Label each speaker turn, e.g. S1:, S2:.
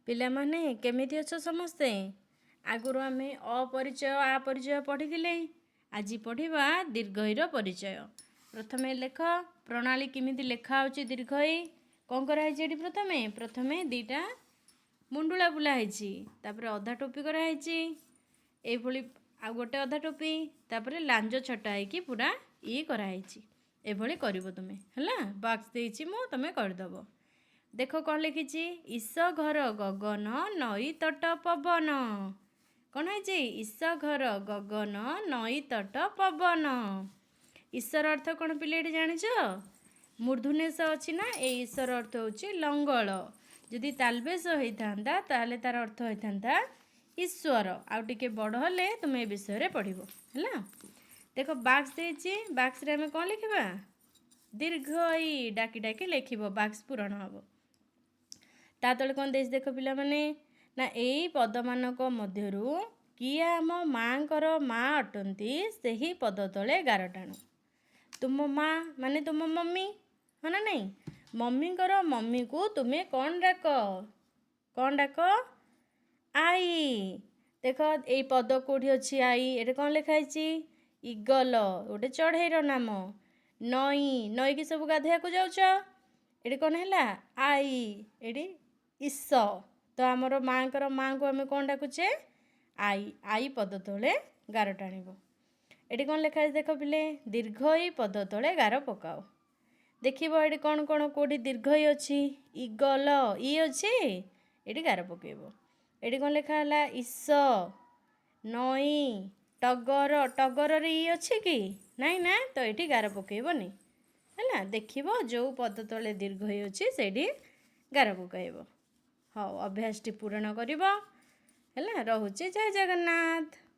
S1: ପିଲାମାନେ କେମିତି ଅଛ ସମସ୍ତେ? ଆଗରୁ ଆମେ ଅପରିଚୟ ଆପରିଚୟ ପଢ଼ିଥିଲେ। ଆଜି ପଢ଼ିବା ଦୀର୍ଘଇର ପରିଚୟ। ପ୍ରଥମେ ଲେଖ ପ୍ରଣାଳୀ କେମିତି ଲେଖା ହେଉଛି ଦୀର୍ଘଇ। କ'ଣ କରାହେଇଛି ଏଠି? ପ୍ରଥମେ ଦୁଇଟା ମୁଣ୍ଡୁଳା ବୁଲା ହେଇଛି, ତାପରେ ଅଧା ଟୋପି କରାହେଇଛି, ଏଇଭଳି ଆଉ ଗୋଟେ ଅଧା ଟୋପି, ତାପରେ ଲାଞ୍ଜ ଛଟା ହେଇକି ପୁରା କରାହେଇଛି। ଏଭଳି କରିବ ତୁମେ, ହେଲା। ବକ୍ସ ଦେଇଛି ମୁଁ, ତୁମେ କରିଦେବ। ଦେଖ କ'ଣ ଲେଖିଛି? ଈଶ ଘର ଗଗନ ନଈ ତଟ ପବନ। କ'ଣ ହେଇଛି? ଈଶ ଘର ଗଗନ ନଈ ତଟ ପବନ। ଈଶର ଅର୍ଥ କ'ଣ ପିଲା ଏଠି ଜାଣିଛ? ମୂର୍ଧନ୍ୟଷ ଅଛି ନା, ଏଇ ଈଶର ଅର୍ଥ ହେଉଛି ଲଙ୍ଗଳ। ଯଦି ତାଲବେଶ ହେଇଥାନ୍ତା ତାହେଲେ ତାର ଅର୍ଥ ହେଇଥାନ୍ତା ଈଶ୍ୱର। ଆଉ ଟିକେ ବଡ଼ ହେଲେ ତୁମେ ଏ ବିଷୟରେ ପଢ଼ିବ, ହେଲା। ଦେଖ ବାକ୍ସ ଦେଇଛି, ବାକ୍ସରେ ଆମେ କ'ଣ ଲେଖିବା? ଦୀର୍ଘଇ ଡାକି ଡାକି ଲେଖିବ, ବାକ୍ସ ପୂରଣ ହେବ। ତା ତଳେ କ'ଣ ଦେଇଛି ଦେଖ ପିଲାମାନେ? ନା ଏଇ ପଦମାନଙ୍କ ମଧ୍ୟରୁ କିଏ ଆମ ମାଙ୍କର ମା ଅଟନ୍ତି ସେହି ପଦ ତଳେ ଗାର ଟାଣ। ତୁମ ମା ମାନେ ତୁମ ମମି, ହଁ ନା ନାହିଁ? ମମିଙ୍କର ମମିକୁ ତୁମେ କ'ଣ ଡାକ? କ'ଣ ଡାକ? ଆଈ। ଦେଖ ଏଇ ପଦ କେଉଁଠି ଅଛି? ଆଈ। ଏଠି କ'ଣ ଲେଖା ହେଇଛି? ଇଗଲ, ଗୋଟେ ଚଢ଼େଇର ନାମ। ନଈ, ନଈକି ସବୁ ଗାଧୋଇବାକୁ ଯାଉଛ। ଏଠି କ'ଣ ହେଲା? ଆଈ। ଏଠି ଈଶ। ତ ଆମର ମାଙ୍କର ମାଙ୍କୁ ଆମେ କ'ଣ ଡାକୁଛେ? ଆଈ। ଆଈ ପଦ ତଳେ ଗାର ଟାଣିବ। ଏଠି କ'ଣ ଲେଖା ହେଇଛି ଦେଖ ପିଲେ? ଦୀର୍ଘଇ ପଦ ତଳେ ଗାର ପକାଅ। ଦେଖିବ ଏଠି କ'ଣ କ'ଣ କେଉଁଠି ଦୀର୍ଘଇ ଅଛି? ଇଗଲ ଇ ଅଛି, ଏଠି ଗାର ପକାଇବ। ଏଠି କ'ଣ ଲେଖା ହେଲା? ଈଶ। ନଈ, ଟଗର, ଟଗରରେ ଇ ଅଛି କି? ନାଇଁ ନା, ତ ଏଠି ଗାର ପକାଇବନି, ହେଲା। ଦେଖିବ ଯେଉଁ ପଦ ତଳେ ଦୀର୍ଘଇ ଅଛି ସେଇଠି ଗାର ପକାଇବ। ହଉ, ଅଭ୍ୟାସଟି ପୂରଣ କରିବ, ହେଲା। ରହୁଛି। ଜୟ ଜଗନ୍ନାଥ।